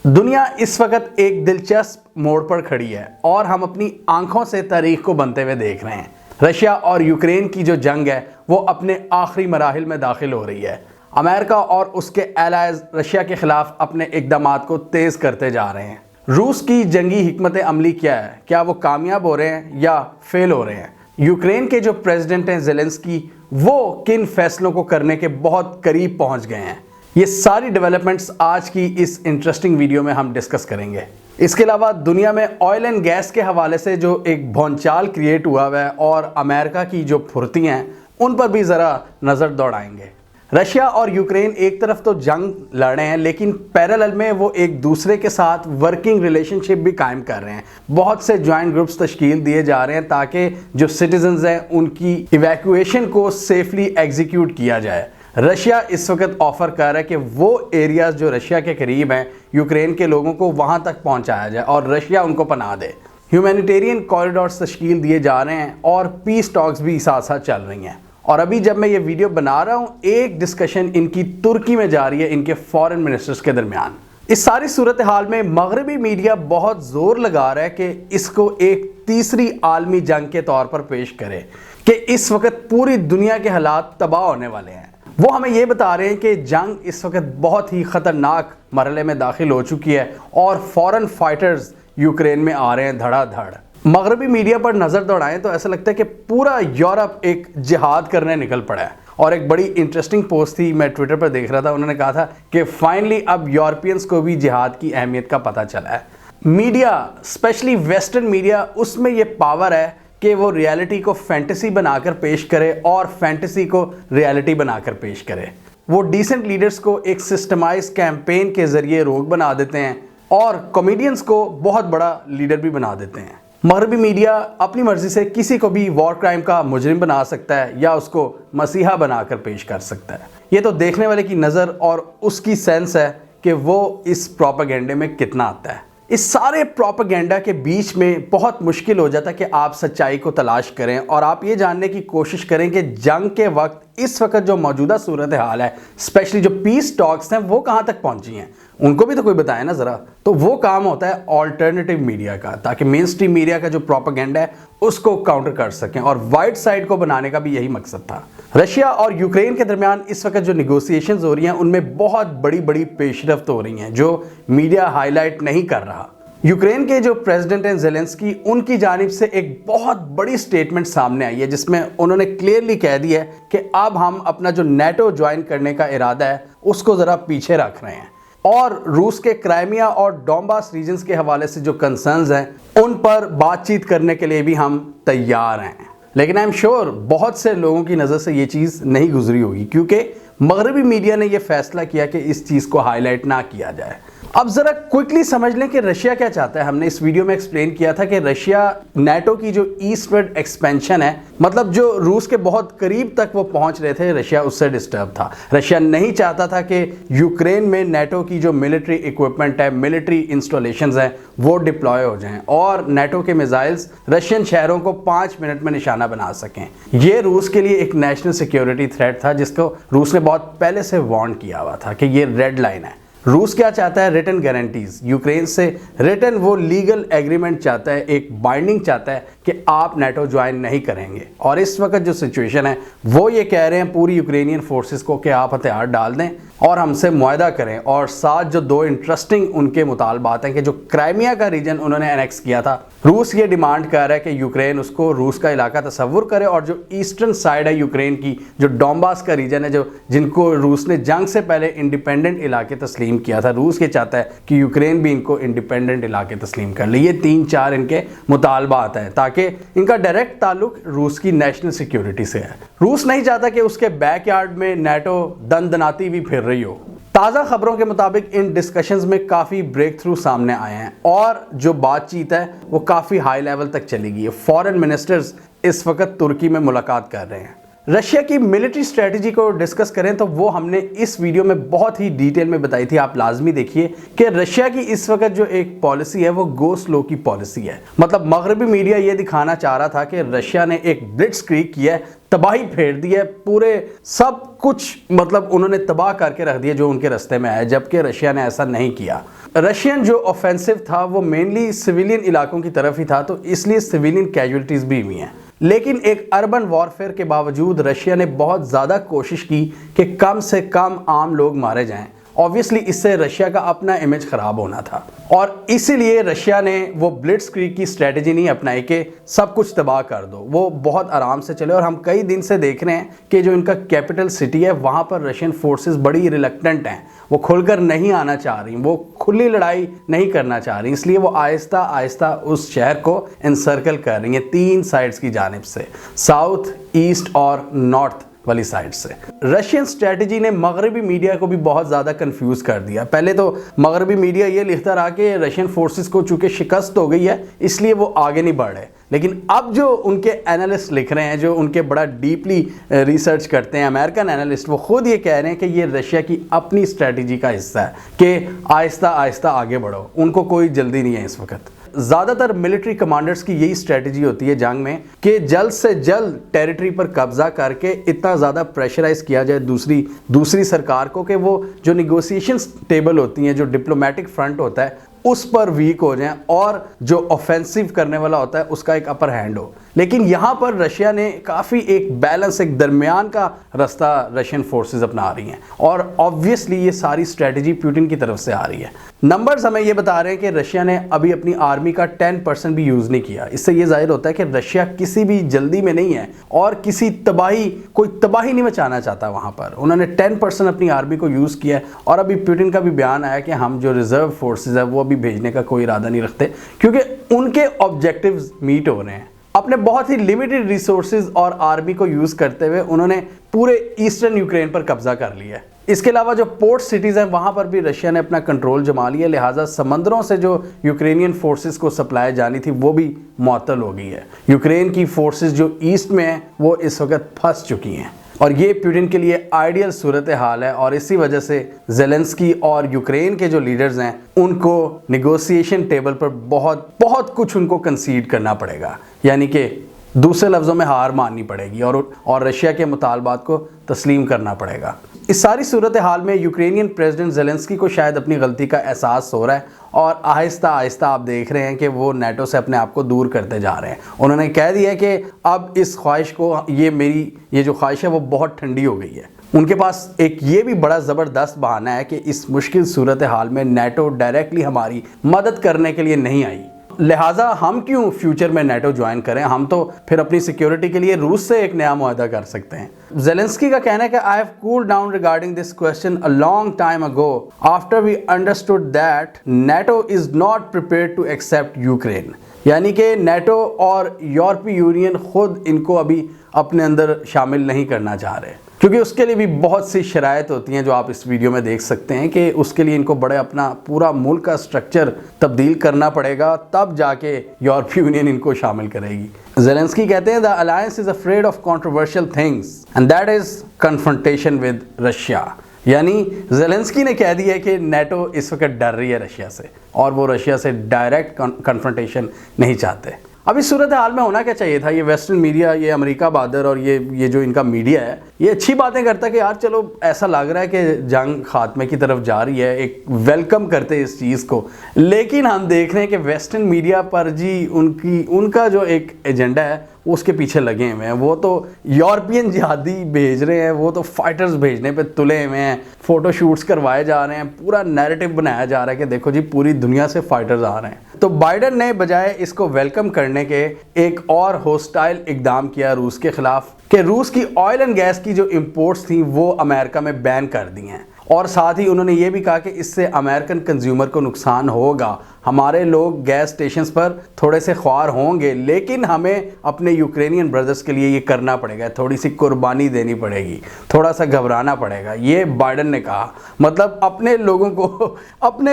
दुनिया इस वक्त एक दिलचस्प मोड़ पर खड़ी है और हम अपनी आंखों से तारीख को बनते हुए देख रहे हैं। रशिया और यूक्रेन की जो जंग है वो अपने आखिरी मराहिल में दाखिल हो रही है। अमेरिका और उसके एलाइज रशिया के खिलाफ अपने इकदामात को तेज करते जा रहे हैं। रूस की जंगी हिकमत अमली क्या है, क्या वो कामयाब हो रहे हैं या फेल हो रहे हैं? यूक्रेन के जो प्रेसिडेंट हैं ज़ेलेंस्की, वो किन फैसलों को करने के बहुत करीब पहुंच गए हैं? ये सारी डेवलपमेंट्स आज की इस इंटरेस्टिंग वीडियो में हम डिस्कस करेंगे। इसके अलावा दुनिया में ऑयल एंड गैस के हवाले से जो एक भौंचाल क्रिएट हुआ है और अमेरिका की जो फुर्ती हैं उन पर भी ज़रा नज़र दौड़ाएंगे। रशिया और यूक्रेन एक तरफ तो जंग लड़ रहे हैं, लेकिन पैरेलल में वो एक दूसरे के साथ वर्किंग रिलेशनशिप भी कायम कर रहे हैं। बहुत से ज्वाइंट ग्रुप्स तश्कील दिए जा रहे हैं ताकि जो सिटीजन्स हैं उनकी इवैक्यूएशन को सेफली एग्जीक्यूट किया जाए। रशिया इस वक्त ऑफर कर रहा है कि वो एरियाज जो रशिया के करीब हैं यूक्रेन के लोगों को वहां तक पहुंचाया जाए और रशिया उनको पनाह दे। ह्यूमैनिटेरियन कॉरिडोर्स तश्कील दिए जा रहे हैं और पीस टॉक्स भी साथ साथ चल रही हैं। और अभी जब मैं ये वीडियो बना रहा हूँ, एक डिस्कशन इनकी तुर्की में जा रही है इनके फॉरेन मिनिस्टर्स के दरमियान। इस सारी सूरत हाल में मगरबी मीडिया बहुत जोर लगा रहा है कि इसको एक तीसरी आलमी जंग के तौर पर पेश करे कि इस वक्त पूरी दुनिया के हालात तबाह होने वाले हैं। वो हमें ये बता रहे हैं कि जंग इस वक्त बहुत ही ख़तरनाक मरहले में दाखिल हो चुकी है और फॉरेन फाइटर्स यूक्रेन में आ रहे हैं धड़ाधड़। मगरबी मीडिया पर नज़र दौड़ाएं तो ऐसा लगता है कि पूरा यूरोप एक जिहाद करने निकल पड़ा है। और एक बड़ी इंटरेस्टिंग पोस्ट थी, मैं ट्विटर पर देख रहा था, उन्होंने कहा था कि फाइनली अब यूरोपियंस को भी जिहाद की अहमियत का पता चला है। मीडिया, स्पेशली वेस्टर्न मीडिया, उसमें ये पावर है कि वो रियलिटी को फैंटेसी बनाकर पेश करे और फैंटेसी को रियलिटी बनाकर पेश करे। वो डिसेंट लीडर्स को एक सिस्टमाइज कैंपेन के जरिए रोग बना देते हैं और कॉमेडियंस को बहुत बड़ा लीडर भी बना देते हैं। मगरबी मीडिया अपनी मर्जी से किसी को भी वॉर क्राइम का मुजरिम बना सकता है या उसको मसीहा बनाकर पेश कर सकता है। ये तो देखने वाले की नज़र और उसकी सेंस है कि वो इस प्रोपेगेंडे में कितना आता है। इस सारे प्रोपेगेंडा के बीच में बहुत मुश्किल हो जाता है कि आप सच्चाई को तलाश करें और आप ये जानने की कोशिश करें कि जंग के वक्त इस वक्त जो मौजूदा सूरत हाल है, स्पेशली जो पीस टॉक्स हैं, वो कहाँ तक पहुँची हैं। उनको भी तो कोई बताए ना ज़रा। तो वो काम होता है ऑल्टरनेटिव मीडिया का, ताकि मेन स्ट्रीम मीडिया का जो प्रोपेगेंडा है उसको काउंटर कर सकें, और वाइट साइड को बनाने का भी यही मकसद था। रशिया और यूक्रेन के दरमियान इस वक्त जो निगोसिएशंस हो रही हैं उनमें बहुत बड़ी बड़ी पेशरफ्त हो रही हैं जो मीडिया हाईलाइट नहीं कर रहा। यूक्रेन के जो प्रेसिडेंट हैं ज़ेलेंस्की, उनकी जानिब से एक बहुत बड़ी स्टेटमेंट सामने आई है जिसमें उन्होंने क्लियरली कह दिया है कि अब हम अपना जो नेटो ज्वाइन करने का इरादा है उसको ज़रा पीछे रख रहे हैं और रूस के क्राइमिया और डोंबास रीजन्स के हवाले से जो कंसर्न्स हैं उन पर बातचीत करने के लिए भी हम तैयार हैं। लेकिन आई एम श्योर बहुत से लोगों की नज़र से ये चीज़ नहीं गुजरी होगी, क्योंकि मगरबी मीडिया ने यह फैसला किया कि इस चीज़ को हाईलाइट ना किया जाए। अब ज़रा क्विकली समझ लें कि रशिया क्या चाहता है। हमने इस वीडियो में एक्सप्लेन किया था कि रशिया नेटो की जो ईस्टवर्ड एक्सपेंशन है, मतलब जो रूस के बहुत करीब तक वो पहुंच रहे थे, रशिया उससे डिस्टर्ब था। रशिया नहीं चाहता था कि यूक्रेन में नेटो की जो मिलिट्री इक्विपमेंट है, मिलिट्री इंस्टॉलेशंस हैं, वो डिप्लॉय हो जाएं और नेटो के मिसाइल्स रशियन शहरों को 5 मिनट में निशाना बना सकें। ये रूस के लिए एक नेशनल सिक्योरिटी थ्रेट था जिसको रूस ने बहुत पहले से वार्न किया हुआ था कि ये रेड लाइन है। रूस क्या चाहता है? रिटन गारंटीज यूक्रेन से, रिटन वो लीगल एग्रीमेंट चाहता है, एक बाइंडिंग चाहता है कि आप नेटो ज्वाइन नहीं करेंगे। और इस वक्त जो सिचुएशन है वो ये कह रहे हैं पूरी यूक्रेनियन फोर्सेस को कि आप हथियार डाल दें और हमसे मुआहदा करें। और साथ जो दो इंटरेस्टिंग उनके मुतालबात हैं कि जो क्राइमिया का रीजन उन्होंने एनेक्स किया था, रूस ये डिमांड कर रहा है कि यूक्रेन उसको रूस का इलाका तस्वुर करे और जो ईस्टर्न साइड है यूक्रेन की, जो डोंबास का रीजन है, जो जिनको रूस ने जंग से पहले इंडिपेंडेंट इलाके तस्लीम किया था, रूस ये चाहता है कि यूक्रेन भी इनको इंडिपेंडेंट इलाके तस्लीम कर ले। ये 3-4 इनके मुतालबात हैं ताकि इनका डायरेक्ट ताल्लुक रूस की नेशनल सिक्योरिटी से है। रूस नहीं चाहता कि उसके बैकयार्ड में नेटो दंदनाती भी फिर रही हो। ताज़ा खबरों के मुताबिक इन डिस्कशंस में काफ़ी ब्रेक थ्रू सामने आए हैं और जो बातचीत है वो काफ़ी हाई लेवल तक चली गई है। फॉरेन मिनिस्टर्स इस वक्त तुर्की में मुलाकात कर रहे हैं। रशिया की मिलिट्री स्ट्रेटजी को डिस्कस करें तो वो हमने इस वीडियो में बहुत ही डिटेल में बताई थी, आप लाजमी देखिए कि रशिया की इस वक्त जो एक पॉलिसी है वो गो स्लो की पॉलिसी है। मतलब मगरबी मीडिया ये दिखाना चाह रहा था कि रशिया ने एक ब्लिट्सक्रीग किया है, तबाही फेर दी है, पूरे सब कुछ मतलब उन्होंने तबाह करके रख दिया जो उनके रास्ते में आया, जबकि रशिया ने ऐसा नहीं किया। रशियन जो ऑफेंसिव था वो मेनली सिविलियन इलाकों की तरफ ही था, तो इसलिए सिविलियन कैजुअलिटीज भी हुई हैं। लेकिन एक अर्बन वॉरफेयर के बावजूद रशिया ने बहुत ज़्यादा कोशिश की कि कम से कम आम लोग मारे जाएं। ऑब्वियसली इससे रशिया का अपना इमेज खराब होना था और इसीलिए रशिया ने वो ब्लिट्सक्रीग की स्ट्रेटजी नहीं अपनाई कि सब कुछ तबाह कर दो। वो बहुत आराम से चले और हम कई दिन से देख रहे हैं कि जो इनका कैपिटल सिटी है वहाँ पर रशियन फोर्सेस बड़ी रिलक्टेंट हैं, वो खुलकर नहीं आना चाह रही, वो खुली लड़ाई नहीं करना चाह रही, इसलिए वो आहिस्ता आहिस्ता उस शहर को एनसर्कल कर रही हैं 3 साइड्स की जानिब से, साउथ, ईस्ट और नॉर्थ वाली साइड से। रशियन स्ट्रेटजी ने मगरबी मीडिया को भी बहुत ज़्यादा कंफ्यूज कर दिया। पहले तो मगरबी मीडिया ये लिखता रहा कि रशियन फोर्सेस को चूंकि शिकस्त हो गई है इसलिए वो आगे नहीं बढ़ रहे, लेकिन अब जो उनके एनालिस्ट लिख रहे हैं, जो उनके बड़ा डीपली रिसर्च करते हैं अमेरिकन एनालिस्ट, वो खुद ये कह रहे हैं कि ये रशिया की अपनी स्ट्रेटजी का हिस्सा है कि आहिस्ता आहिस्ता आगे बढ़ो, उनको कोई जल्दी नहीं है इस वक्त। ज़्यादातर मिलिट्री कमांडर्स की यही स्ट्रेटजी होती है जंग में कि जल्द से जल्द टेरिटरी पर कब्जा करके इतना ज़्यादा प्रेशराइज किया जाए दूसरी सरकार को कि वो जो निगोसिएशन टेबल होती हैं, जो डिप्लोमेटिक फ्रंट होता है, उस पर वीक हो जाएं और जो ऑफेंसिव करने वाला होता है उसका एक अपर हैंड हो। लेकिन यहाँ पर रशिया ने काफ़ी एक बैलेंस, एक दरमियान का रास्ता रशियन फोर्सेस अपना रही हैं और ऑब्वियसली ये सारी स्ट्रेटजी पुतिन की तरफ से आ रही है। नंबर्स हमें ये बता रहे हैं कि रशिया ने अभी अपनी आर्मी का 10% भी यूज़ नहीं किया। इससे ये जाहिर होता है कि रशिया किसी भी जल्दी में नहीं है और कोई तबाही नहीं मचाना चाहता वहाँ पर। उन्होंने 10% अपनी आर्मी को यूज़ किया है और अभी पुतिन का भी बयान आया कि हम जो रिजर्व फोर्सेज है वो अभी भेजने का कोई इरादा नहीं रखते क्योंकि उनके ऑब्जेक्टिव्स मीट हो रहे हैं। अपने बहुत ही लिमिटेड रिसोर्सेज और आर्मी को यूज़ करते हुए उन्होंने पूरे ईस्टर्न यूक्रेन पर कब्जा कर लिया है। इसके अलावा जो पोर्ट सिटीज़ हैं वहाँ पर भी रशिया ने अपना कंट्रोल जमा लिया, लिहाजा समंदरों से जो यूक्रेनियन फोर्सेस को सप्लाई जानी थी वो भी मुअत्तल हो गई है। यूक्रेन की फोर्सेस जो ईस्ट में हैं वो इस वक्त फंस चुकी हैं और ये पुतिन के लिए आइडियल सूरत हाल है और इसी वजह से ज़ेलेंस्की और यूक्रेन के जो लीडर्स हैं उनको निगोसिएशन टेबल पर बहुत कुछ उनको कंसीड करना पड़ेगा, यानी कि दूसरे लफ्ज़ों में हार माननी पड़ेगी और रशिया के मुतालबात को तस्लीम करना पड़ेगा। इस सारी सूरत हाल में यूक्रेनियन प्रेसिडेंट ज़ेलेंस्की को शायद अपनी गलती का एहसास हो रहा है और आहिस्ता आहिस्ता आप देख रहे हैं कि वो नेटो से अपने आप को दूर करते जा रहे हैं। उन्होंने कह दिया है कि अब इस ख्वाहिश को, ये जो ख्वाहिश है वो बहुत ठंडी हो गई है। उनके पास एक ये भी बड़ा ज़बरदस्त बहाना है कि इस मुश्किल सूरत हाल में नेटो डायरेक्टली हमारी मदद करने के लिए नहीं आई, लिहाजा हम क्यों फ्यूचर में नेटो ज्वाइन करें, हम तो फिर अपनी सिक्योरिटी के लिए रूस से एक नया मुआहदा कर सकते हैं। ज़ेलेंस्की का कहना है कि I have cooled down regarding this question a long time ago after we understood that NATO is not prepared to accept Ukraine, यानी कि नेटो और यूरोपीय यूनियन खुद इनको अभी अपने अंदर शामिल नहीं करना चाह रहे क्योंकि उसके लिए भी बहुत सी शराइत होती हैं जो आप इस वीडियो में देख सकते हैं कि उसके लिए इनको बड़े अपना पूरा मुल्क का स्ट्रक्चर तब्दील करना पड़ेगा, तब जाके यूरोपीय यूनियन इनको शामिल करेगी। ज़ेलेंस्की कहते हैं the alliance is afraid of controversial things and that is confrontation with Russia, यानी ज़ेलेंस्की ने कह दिया है कि नेटो इस वक्त डर रही है रशिया से और वो रशिया से डायरेक्ट कन्फ्रंटेशन नहीं चाहते। अब इस सूरत हाल में होना क्या चाहिए था, ये वेस्टर्न मीडिया, ये अमेरिका बादर और ये जो इनका मीडिया है ये अच्छी बातें करता है कि यार चलो ऐसा लग रहा है कि जंग खात्मे की तरफ जा रही है, एक वेलकम करते इस चीज़ को, लेकिन हम देख रहे हैं कि वेस्टर्न मीडिया पर जी उनका जो एक एजेंडा है उसके पीछे लगे हुए हैं। वो तो यूरोपियन जिहादी भेज रहे हैं, वो तो फाइटर्स भेजने पे तुले हुए हैं, फ़ोटो शूट्स करवाए जा रहे हैं, पूरा नैरेटिव बनाया जा रहा है कि देखो जी पूरी दुनिया से फाइटर्स आ रहे हैं। तो बाइडन ने बजाय इसको वेलकम करने के एक और होस्टाइल इकदाम किया रूस के खिलाफ कि रूस की ऑयल एंड गैस की जो इंपोर्ट्स थी वो अमेरिका में बैन कर दी हैं और साथ ही उन्होंने ये भी कहा कि इससे अमेरिकन कंज्यूमर को नुकसान होगा, हमारे लोग गैस स्टेशंस पर थोड़े से ख्वार होंगे, लेकिन हमें अपने यूक्रेनियन ब्रदर्स के लिए ये करना पड़ेगा, थोड़ी सी कुर्बानी देनी पड़ेगी, थोड़ा सा घबराना पड़ेगा, ये बाइडन ने कहा। मतलब अपने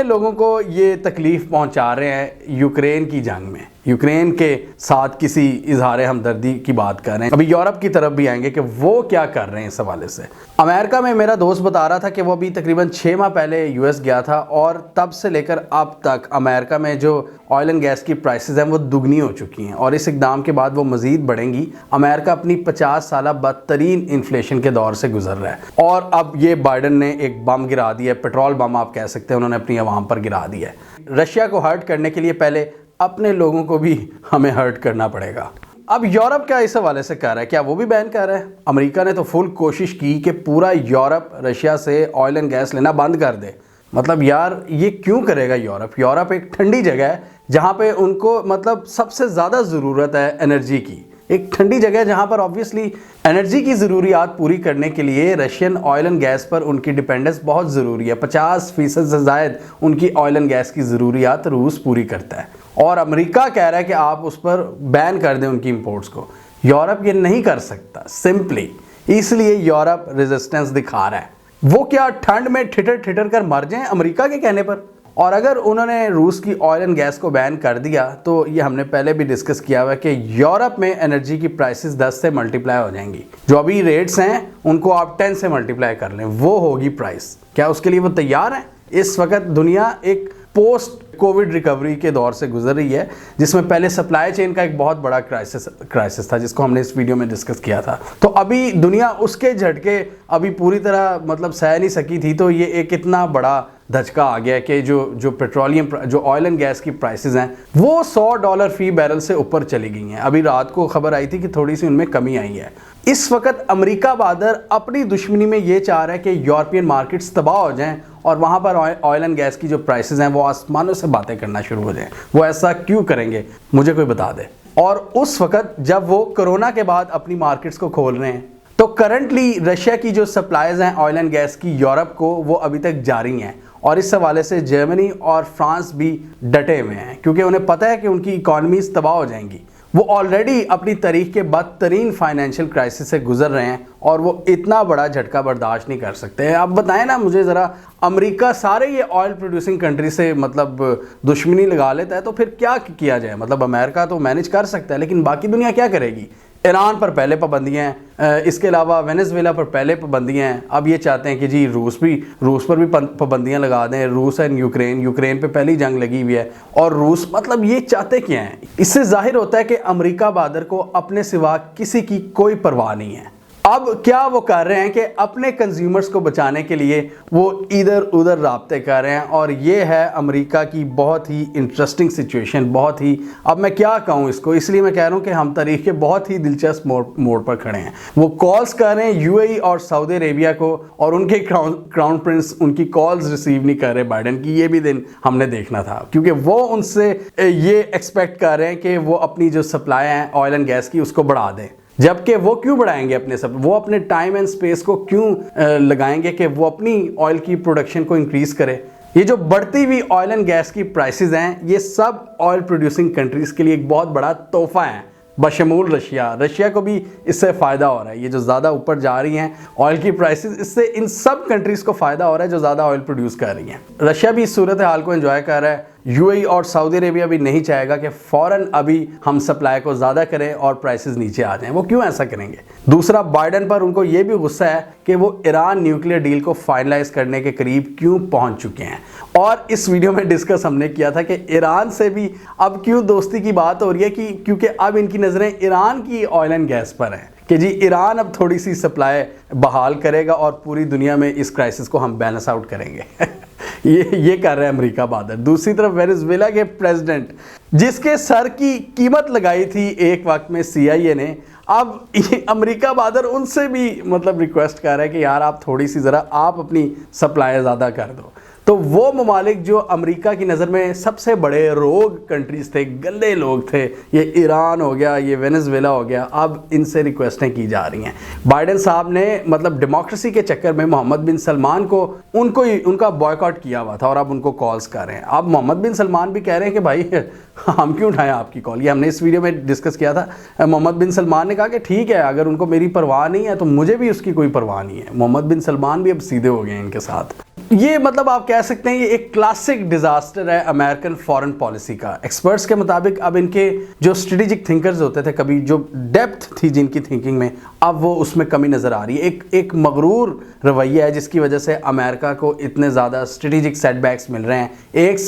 लोगों को ये तकलीफ़ पहुंचा रहे हैं यूक्रेन की जंग में, यूक्रेन के साथ किसी इजहार हमदर्दी की बात कर रहे हैं। अभी यूरोप की तरफ भी आएंगे कि वो क्या कर रहे हैं इस हवाले से। अमेरिका में मेरा दोस्त बता रहा था कि वो अभी तकरीबन 6 माह पहले यूएस गया था और तब से लेकर अब तक अमेरिका अमेरिका में जो ऑयल एंड गैस की प्राइसेस हैं वो दुगनी हो चुकी हैं और इस इकदाम के बाद वो मज़ीद बढ़ेंगी। अमेरिका अपनी 50 साल बदतरीन इन्फ्लेशन के दौर से गुजर रहा है और अब ये बाइडन ने एक बम गिरा दिया, पेट्रोल बम आप कह सकते हैं, उन्होंने अपनी आवाम पर गिरा दिया है। रशिया को हर्ट करने के लिए पहले अपने लोगों को भी हमें हर्ट करना पड़ेगा। अब यूरोप क्या इस हवाले से कर रहा है, क्या वो भी बैन कर रहा है? अमेरिका ने तो फुल कोशिश की कि पूरा यूरोप रशिया से ऑयल एंड गैस लेना बंद कर दे। मतलब यार ये क्यों करेगा यूरोप? यूरोप एक ठंडी जगह है जहाँ पे उनको मतलब सबसे ज़्यादा ज़रूरत है एनर्जी की, एक ठंडी जगह जहाँ पर ऑब्वियसली एनर्जी की ज़रूरियात पूरी करने के लिए रशियन ऑयल एंड गैस पर उनकी डिपेंडेंस बहुत ज़रूरी है। 50% से ज़ायद उनकी ऑयल एंड गैस की ज़रूरियात रूस पूरी करता है और अमेरिका कह रहा है कि आप उस पर बैन कर दें उनकी इंपोर्ट्स को। यूरोप ये नहीं कर सकता सिंपली, इसलिए यूरोप रेजिस्टेंस दिखा रहा है। वो क्या ठंड में ठिठर ठिठर कर मर जाएं अमेरिका के कहने पर? और अगर उन्होंने रूस की ऑयल एंड गैस को बैन कर दिया तो ये हमने पहले भी डिस्कस किया हुआ है कि यूरोप में एनर्जी की प्राइसेस 10 से मल्टीप्लाई हो जाएंगी। जो अभी रेट्स हैं उनको आप 10 से मल्टीप्लाई कर लें, वो होगी प्राइस। क्या उसके लिए वो तैयार हैं? इस वक्त दुनिया एक पोस्ट कोविड रिकवरी के दौर से गुजर रही है जिसमें पहले सप्लाई चेन का एक बहुत बड़ा क्राइसिस था जिसको हमने इस वीडियो में डिस्कस किया था। तो अभी दुनिया उसके झटके अभी पूरी तरह मतलब सह नहीं सकी थी, तो ये एक इतना बड़ा धचका आ गया कि जो पेट्रोलियम जो ऑयल एंड गैस की प्राइसेस हैं वो $100 फी बैरल से ऊपर चली गई हैं। अभी रात को खबर आई थी कि थोड़ी सी उनमें कमी आई है। इस वक्त अमेरिका बहादुर अपनी दुश्मनी में ये चाह रहा है कि यूरोपियन मार्केट्स तबाह हो जाएं और वहाँ पर ऑयल एंड गैस की जो प्राइसेस हैं वो आसमानों से बातें करना शुरू हो जाएं। वो ऐसा क्यों करेंगे मुझे कोई बता दे। और उस वक्त जब वो कोरोना के बाद अपनी मार्केट्स को खोल रहे हैं तो करंटली रशिया की जो सप्लाईज हैं ऑयल एंड गैस की यूरोप को वो अभी तक जारी हैं और इस हवाले से जर्मनी और फ्रांस भी डटे हुए हैं क्योंकि उन्हें पता है कि उनकी इकॉनमीज तबाह हो जाएंगी। वो ऑलरेडी अपनी तारीख के बदतरीन फाइनेंशियल क्राइसिस से गुजर रहे हैं और वो इतना बड़ा झटका बर्दाश्त नहीं कर सकते। अब बताएं ना मुझे ज़रा, अमेरिका सारे ये ऑयल प्रोड्यूसिंग कंट्री से मतलब दुश्मनी लगा लेता है तो फिर क्या किया जाए? मतलब अमेरिका तो मैनेज कर सकता है लेकिन बाकी दुनिया क्या करेगी? ईरान पर पहले पाबंदियाँ हैं, इसके अलावा वेनेजुएला पर पहले पाबंदियाँ हैं। अब ये चाहते हैं कि जी रूस पर भी पाबंदियाँ लगा दें। रूस एंड यूक्रेन पे पहली जंग लगी हुई है और रूस मतलब ये चाहते क्या हैं? इससे जाहिर होता है कि अमेरिका बहादुर को अपने सिवा किसी की कोई परवाह नहीं है। अब क्या वो कर रहे हैं कि अपने कंज्यूमर्स को बचाने के लिए वो इधर उधर राब्ते कर रहे हैं और ये है अमेरिका की बहुत ही इंटरेस्टिंग सिचुएशन। बहुत ही, अब मैं क्या कहूँ इसको, इसलिए मैं कह रहा हूँ कि हम तारीख के बहुत ही दिलचस्प मोड़ पर खड़े हैं। वो कॉल्स कर रहे हैं यूएई और सऊदी अरेबिया को और उनके क्राउन प्रिंस उनकी कॉल्स रिसीव नहीं कर रहे बाइडन की। ये भी दिन हमने देखना था क्योंकि वो उनसे ये एक्सपेक्ट कर रहे हैं कि वो अपनी जो सप्लाई है ऑयल एंड गैस की उसको बढ़ा दें, जबकि वो क्यों बढ़ाएंगे वो अपने टाइम एंड स्पेस को क्यों लगाएंगे कि वो अपनी ऑयल की प्रोडक्शन को इंक्रीज करे। ये जो बढ़ती हुई ऑयल एंड गैस की प्राइसेस हैं ये सब ऑयल प्रोड्यूसिंग कंट्रीज के लिए एक बहुत बड़ा तोहफा है, बशमूल रशिया को भी इससे फ़ायदा हो रहा है। ये जो ज़्यादा ऊपर जा रही हैं ऑयल की प्राइसेस, इससे इन सब कंट्रीज़ को फ़ायदा हो रहा है जो ज़्यादा ऑयल प्रोड्यूस कर रही हैं। रशिया भी इस सूरत हाल को एंजॉय कर रहा है। यूएई और सऊदी अरेबिया भी नहीं चाहेगा कि फ़ौरन अभी हम सप्लाई को ज़्यादा करें और प्राइसेस नीचे आ जाएं। वो क्यों ऐसा करेंगे? दूसरा, बाइडन पर उनको ये भी गुस्सा है कि वो ईरान न्यूक्लियर डील को फाइनलाइज करने के करीब क्यों पहुंच चुके हैं। और इस वीडियो में डिस्कस हमने किया था कि ईरान से भी अब क्यों दोस्ती की बात हो रही है कि क्योंकि अब इनकी नज़रें ईरान की ऑयल एंड गैस पर हैं कि जी ईरान अब थोड़ी सी सप्लाई बहाल करेगा और पूरी दुनिया में इस क्राइसिस को हम बैलेंस आउट करेंगे। ये कर रहे हैं अमेरिका बहादुर। दूसरी तरफ वेनेजुएला के प्रेसिडेंट जिसके सर की कीमत लगाई थी एक वक्त में CIA ने, अब अमेरिका बहादुर उनसे भी मतलब रिक्वेस्ट कर रहा है कि यार आप थोड़ी सी ज़रा आप अपनी सप्लाई ज़्यादा कर दो। तो वो ममालिक जो अमेरिका की नज़र में सबसे बड़े रोग कंट्रीज़ थे, गंदे लोग थे, ये ईरान हो गया, ये वेनेजुएला हो गया, अब इनसे रिक्वेस्टें की जा रही हैं। बाइडन साहब ने मतलब डेमोक्रेसी के चक्कर में मोहम्मद बिन सलमान को उनका बॉयकॉट किया हुआ था और अब उनको कॉल्स कर रहे हैं। अब मोहम्मद बिन सलमान भी कह रहे हैं कि भाई हम क्यों उठाएं आपकी कॉल। ये हमने इस वीडियो में डिस्कस किया था। मोहम्मद बिन सलमान ने कहा कि ठीक है, अगर उनको मेरी परवाह नहीं है तो मुझे भी उसकी कोई परवाह नहीं है। मोहम्मद बिन सलमान भी अब सीधे हो गए इनके साथ। ये मतलब आप कह सकते हैं ये एक क्लासिक डिजास्टर है अमेरिकन फॉरेन पॉलिसी का। एक्सपर्ट्स के मुताबिक अब इनके जो स्ट्रेटेजिक थिंकर्स होते थे, कभी जो डेप्थ थी जिनकी थिंकिंग में, अब वो उसमें कमी नज़र आ रही है। एक मगरूर रवैया है जिसकी वजह से अमेरिका को इतने ज़्यादा स्ट्रेटेजिक सेटबैक्स मिल रहे हैं। एक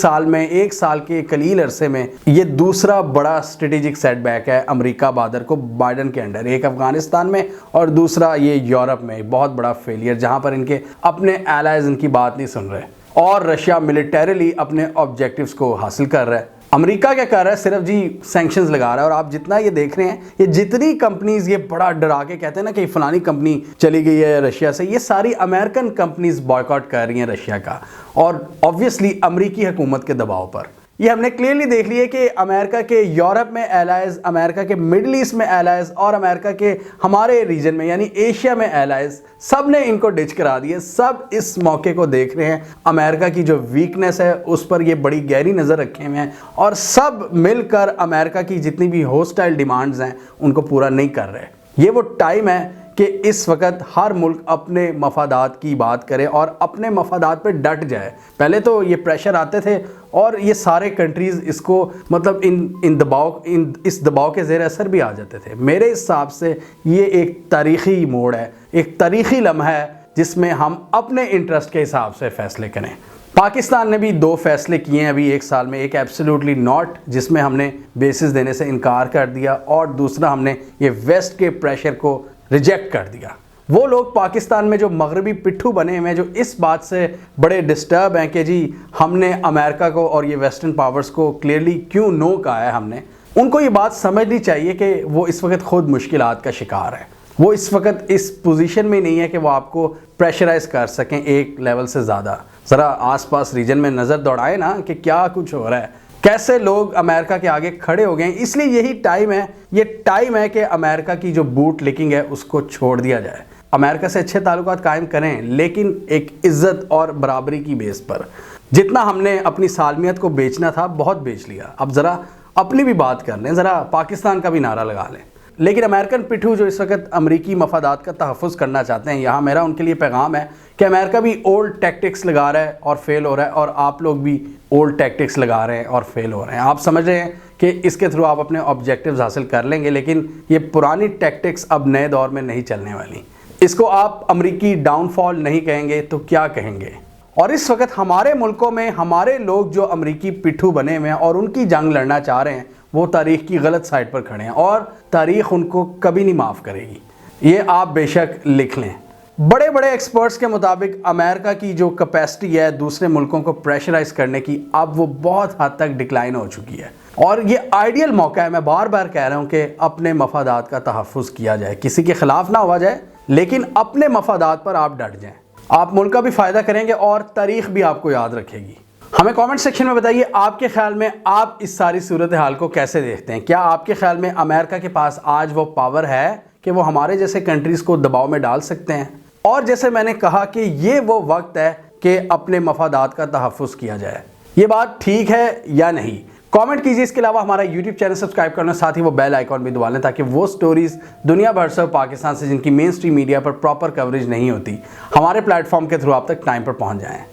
साल के कलील अरसे में ये दूसरा बड़ा स्ट्रेटेजिक सेटबैक है अमेरिका बादर को बाइडन के अंडर, एक अफगानिस्तान में और दूसरा ये यूरोप में। बहुत बड़ा फेलियर जहाँ पर इनके अपने एलाइज इनकी बात नहीं सुन रहे और रशिया मिलिटरीली अपने ऑब्जेक्टिव्स को हासिल कर रहा है। अमेरिका क्या कर रहा है, सिर्फ जी सैंक्शंस लगा रहा है। और आप जितना ये देख रहे हैं, ये जितनी कंपनीज ये बड़ा डरा के कहते हैं ना कि फलानी कंपनी चली गई है रशिया से, ये सारी अमेरिकन कंपनीज बॉयकॉट कर रही हैं रशिया का, और ऑब्वियसली अमेरिकी हुकूमत के दबाव पर। ये हमने क्लियरली देख लिया कि अमेरिका के यूरोप में एलाइज, अमेरिका के मिडल ईस्ट में एलाइज और अमेरिका के हमारे रीजन में यानी एशिया में एलाइज, सब ने इनको डिच करा दिए। सब इस मौके को देख रहे हैं, अमेरिका की जो वीकनेस है उस पर ये बड़ी गहरी नज़र रखे हुए हैं और सब मिलकर अमेरिका की जितनी भी होस्टाइल डिमांड्स हैं उनको पूरा नहीं कर रहे। ये वो टाइम है कि इस वक्त हर मुल्क अपने मफादात की बात करे और अपने मफादात पे डट जाए। पहले तो ये प्रेशर आते थे और ये सारे कंट्रीज़ इसको मतलब इस दबाव के ज़ेर असर भी आ जाते थे। मेरे हिसाब से ये एक तारीख़ी मोड़ है, एक तारीख़ी लम्हा है जिसमें हम अपने इंटरेस्ट के हिसाब से फ़ैसले करें। पाकिस्तान ने भी 2 फैसले किए हैं अभी 1 साल में। एक एब्सोल्युटली नॉट, जिसमें हमने बेसिस देने से इनकार कर दिया, और दूसरा हमने ये वेस्ट के प्रेशर को रिजेक्ट कर दिया। वो लोग पाकिस्तान में जो मगरबी पिट्ठू बने हुए हैं, जो इस बात से बड़े डिस्टर्ब हैं कि जी हमने अमेरिका को और ये वेस्टर्न पावर्स को क्लियरली क्यों नो कहा है हमने, उनको ये बात समझनी चाहिए कि वो इस वक्त खुद मुश्किलात का शिकार है। वो इस वक्त इस पोजीशन में नहीं है कि वो आपको प्रेशराइज कर सकें एक लेवल से ज़्यादा। ज़रा आसपास रीजन में नज़र दौड़ाए ना कि क्या कुछ हो रहा है, कैसे लोग अमेरिका के आगे खड़े हो गए। इसलिए यही टाइम है, ये टाइम है कि अमेरिका की जो बूट लिकिंग है उसको छोड़ दिया जाए। अमेरिका से अच्छे ताल्लुकात कायम करें, लेकिन एक इज्जत और बराबरी की बेस पर। जितना हमने अपनी सालमियत को बेचना था बहुत बेच लिया, अब ज़रा अपनी भी बात कर लें, ज़रा पाकिस्तान का भी नारा लगा लें। लेकिन अमेरिकन पिट्ठू जो इस वक्त अमरीकी मफादात का तहफ़्फ़ुज़ करना चाहते हैं, यहाँ मेरा उनके लिए पैगाम है कि अमेरिका भी ओल्ड टैक्टिक्स लगा रहा है और फेल हो रहा है, और आप लोग भी ओल्ड टैक्टिक्स लगा रहे हैं और फेल हो रहे हैं। आप समझ रहे हैं कि इसके थ्रू आप अपने ऑब्जेक्टिव्स हासिल कर लेंगे, लेकिन ये पुरानी टैक्टिक्स अब नए दौर में नहीं चलने वाली। इसको आप अमरीकी डाउनफॉल नहीं कहेंगे तो क्या कहेंगे। और इस वक्त हमारे मुल्कों में हमारे लोग जो अमरीकी पिट्ठू बने हुए हैं और उनकी जंग लड़ना चाह रहे हैं, वो तारीख़ की गलत साइड पर खड़े हैं और तारीख़ उनको कभी नहीं माफ़ करेगी। ये आप बेशक लिख लें। बड़े बड़े एक्सपर्ट्स के मुताबिक अमेरिका की जो कैपेसिटी है दूसरे मुल्कों को प्रेशराइज करने की, अब वो बहुत हद तक डिक्लाइन हो चुकी है। और ये आइडियल मौका है, मैं बार बार कह रहा हूँ कि अपने मफादात का तहफ़्फ़ुज़ किया जाए, किसी के ख़िलाफ़ ना हुआ जाए, लेकिन अपने मफादात पर आप डट जाएँ। आप मुल्क का भी फ़ायदा करेंगे और तारीख़ भी आपको याद रखेगी। हमें कमेंट सेक्शन में बताइए, आपके ख्याल में आप इस सारी सूरत हाल को कैसे देखते हैं। क्या आपके ख्याल में अमेरिका के पास आज वो पावर है कि वो हमारे जैसे कंट्रीज़ को दबाव में डाल सकते हैं? और जैसे मैंने कहा कि ये वो वक्त है कि अपने मफादात का तहफ़्फ़ुज़ किया जाए। ये बात ठीक है या नहीं? कमेंट कीजिए। इसके अलावा हमारा यूट्यूब चैनल सब्सक्राइब करना, साथ ही वो बेल आइकॉन भी दबा लें ताकि वो स्टोरीज़ दुनिया भर से पाकिस्तान से जिनकी मेन स्ट्रीम मीडिया पर प्रॉपर कवरेज नहीं होती, हमारे प्लेटफॉर्म के थ्रू आप तक टाइम पर पहुंच जाएं।